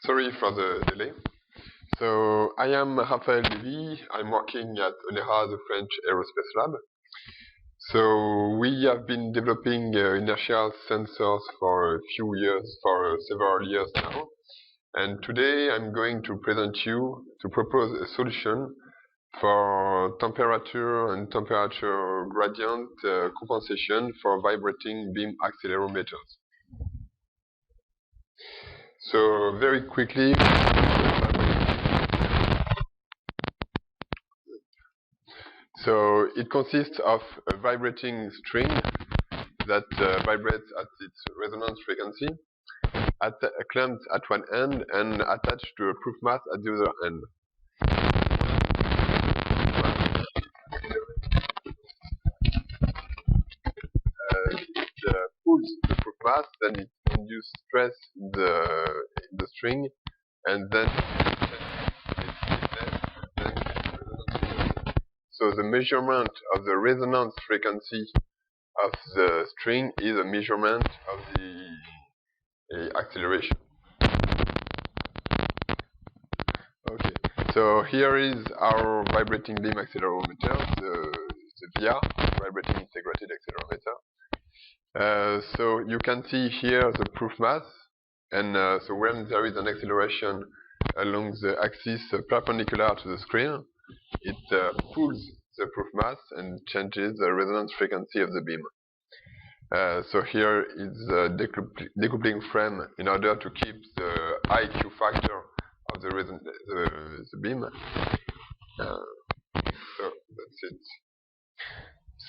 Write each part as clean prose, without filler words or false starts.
Sorry for the delay. So I am Raphael Levy. I'm working at Guérard, the French aerospace lab. So we have been developing inertial sensors for a few years, for several years now. And today I'm going to propose a solution for temperature and temperature gradient compensation for vibrating beam accelerometers. So very quickly, so it consists of a vibrating string that vibrates at its resonance frequency, clamped at one end and attached to a proof mass at the other end. It pulls the proof mass, then it induces stress in the string, and then so the measurement of the resonance frequency of the string is a measurement of the acceleration. Okay, so here is our vibrating beam accelerometer, the VR, vibrating integrated accelerometer. So you can see here the proof mass, and so when there is an acceleration along the axis perpendicular to the screen, it pulls the proof mass and changes the resonance frequency of the beam. So here is the decoupling frame in order to keep the high Q factor of the beam. So that's it.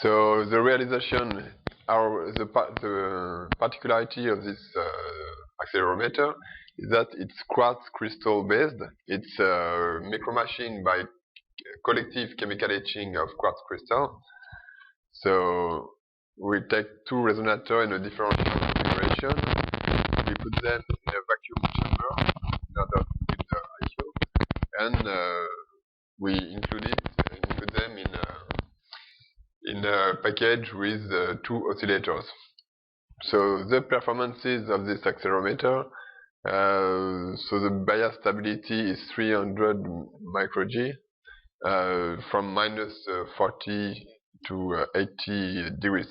So the realization, the particularity of this accelerometer is that it's quartz crystal based. It's a micromachine by collective chemical etching of quartz crystal. So we take two resonators in a differential configuration. We put them in a vacuum chamber in order to keep the IQ, and we include them in a package with two oscillators. So the performances of this accelerometer, so the bias stability is 300 micro-G, from minus 40 to 80 degrees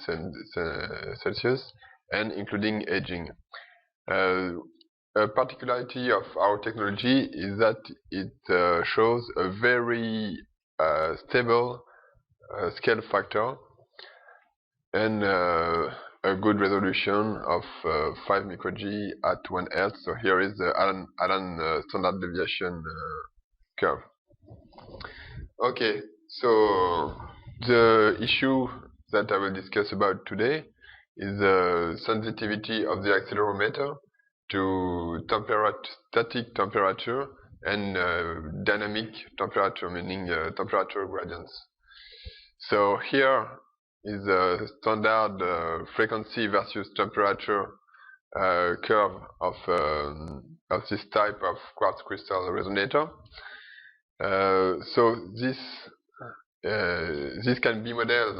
Celsius, and including aging. A particularity of our technology is that it shows a very stable scale factor and a good resolution of 5 micro-G at 1 Hz. So here is the Allen standard deviation curve. Okay, so the issue that I will discuss about today is the sensitivity of the accelerometer to static temperature and dynamic temperature, meaning temperature gradients. So here is a standard frequency versus temperature curve of this type of quartz crystal resonator. So this can be modeled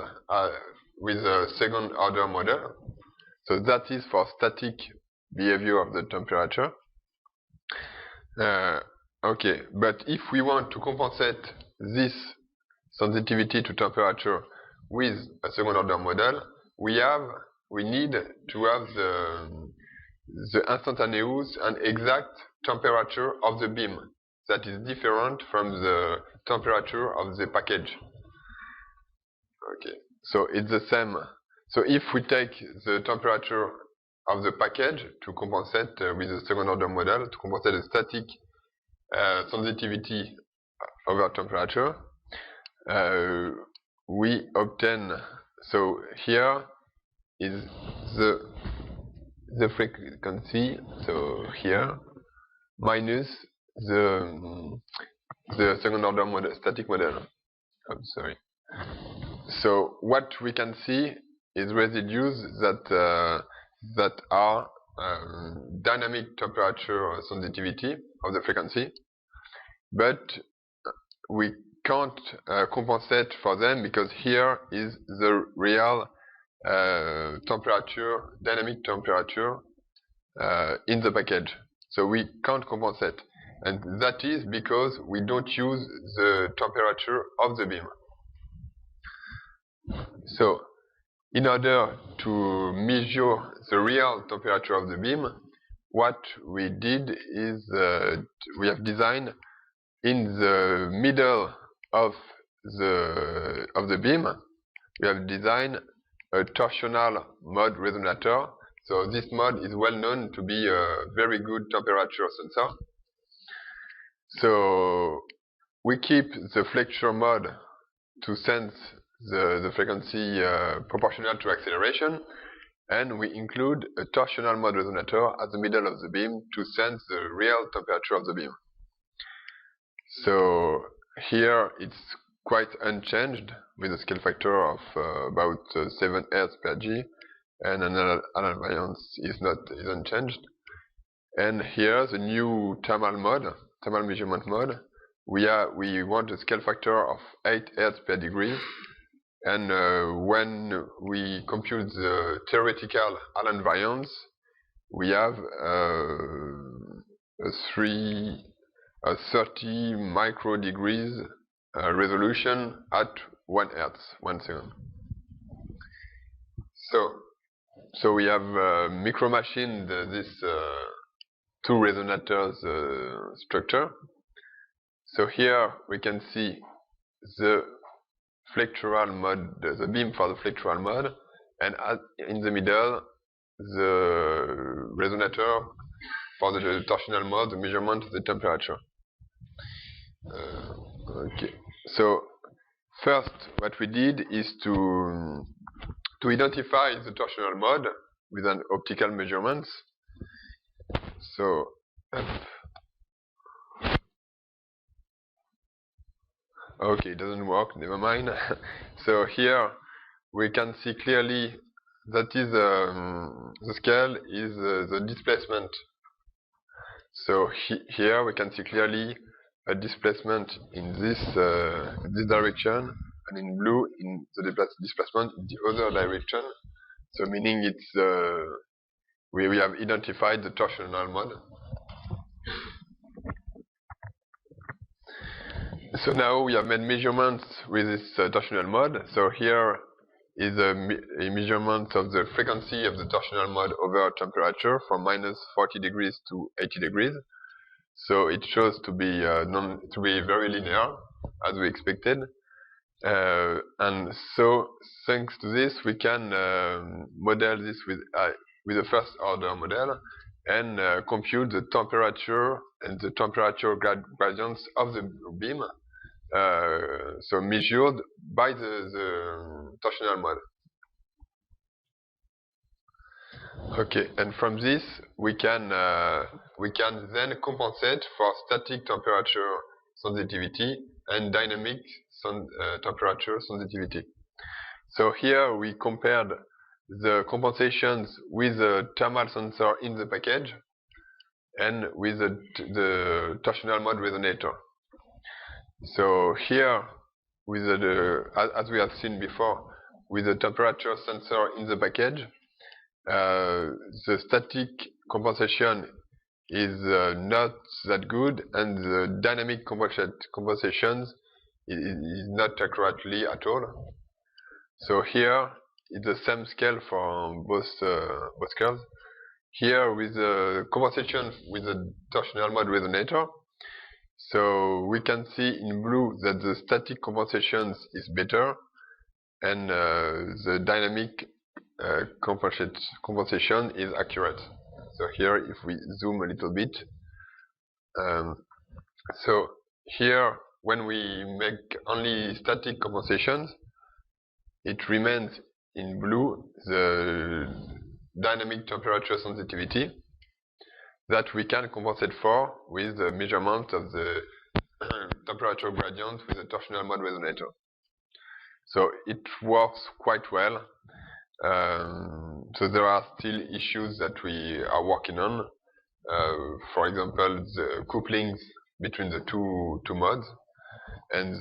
with a second order model. So that is for static behavior of the temperature. Okay, but if we want to compensate this sensitivity to temperature with a second order model, we need to have the instantaneous and exact temperature of the beam that is different from the temperature of the package. Okay, so it's the same. So if we take the temperature of the package to compensate with the second order model, to compensate the static sensitivity over temperature, we obtain, so here is the frequency, so here, minus the second order model, static model. I'm sorry. So what we can see is residues that are dynamic temperature sensitivity of the frequency, but we can't compensate for them because here is the real temperature, dynamic temperature in the package. so we can't compensate. And that is because we don't use the temperature of the beam. So, in order to measure the real temperature of the beam, what we did is we have designed in the middle of the beam, we have designed a torsional mode resonator. So this mode is well known to be a very good temperature sensor. So we keep the flexure mode to sense the frequency proportional to acceleration, and we include a torsional mode resonator at the middle of the beam to sense the real temperature of the beam. So here it's quite unchanged with a scale factor of about 7 Hz per G, and another variance is unchanged. And here the new thermal measurement mode, we want a scale factor of 8 Hz per degree. And when we compute the theoretical Allen variance, we have a 30 micro degrees resolution at 1 Hz, 1 second. So we have micro machined this two resonators structure. So here we can see the flexural mode, the beam for the flexural mode, and in the middle, the resonator for the torsional mode, the measurement of the temperature. Okay. So first, what we did is to identify the torsional mode with an optical measurement. So okay, it doesn't work, never mind. So here we can see clearly that is the scale is the displacement. So here we can see clearly a displacement in this direction, and in blue in the displacement in the other direction. So meaning it's we have identified the torsional mode. So now we have made measurements with this torsional mode. So here is a measurement of the frequency of the torsional mode over temperature from -40 degrees to 80 degrees. So it shows to be very linear, as we expected. And so thanks to this, we can model this with a first order model and compute the temperature and the temperature gradients of the beam. So measured by the torsional mode. Okay, and from this we can then compensate for static temperature sensitivity and dynamic temperature sensitivity. So here we compared the compensations with the thermal sensor in the package and with the torsional mode resonator. So here, with as we have seen before, with the temperature sensor in the package, the static compensation is not that good, and the dynamic compensations is not accurately at all. So here, it's the same scale for both curves. Here, with the compensation with the torsional mode resonator, so we can see in blue that the static compensations is better, and the dynamic compensation is accurate. So here, if we zoom a little bit, so here, when we make only static compensations, it remains in blue the dynamic temperature sensitivity that we can compensate for with the measurement of the temperature gradient with the torsional mode resonator. So it works quite well. So there are still issues that we are working on. For example, the couplings between the two modes and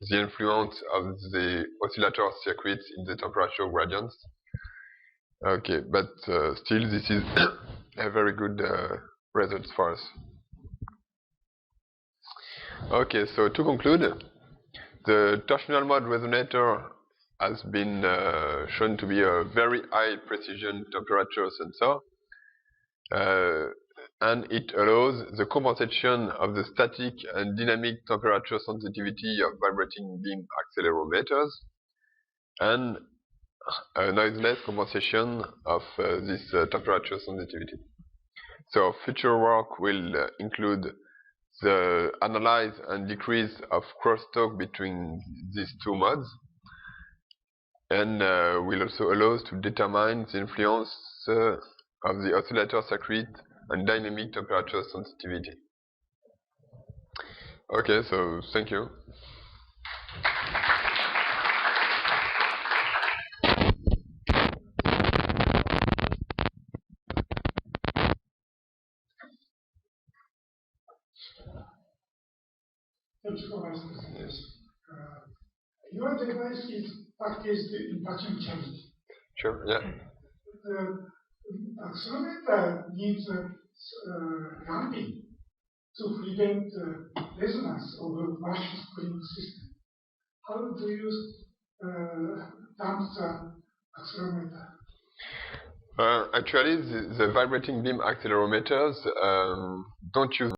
the influence of the oscillator circuits in the temperature gradients. Okay, but still this is a very good results for us. Okay, so to conclude, the torsional mode resonator has been shown to be a very high precision temperature sensor, and it allows the compensation of the static and dynamic temperature sensitivity of vibrating beam accelerometers, and a noiseless compensation of this temperature sensitivity. So future work will include the analyze and decrease of crosstalk between these two modes, and will also allow us to determine the influence of the oscillator circuit and dynamic temperature sensitivity. Okay, so thank you. Thank you for asking this. Your device is packaged in vacuum chamber. Sure, yeah. The accelerometer needs ramping to prevent resonance of a vacuum spring system. How do you ramp the accelerometer? Actually, the vibrating beam accelerometers don't use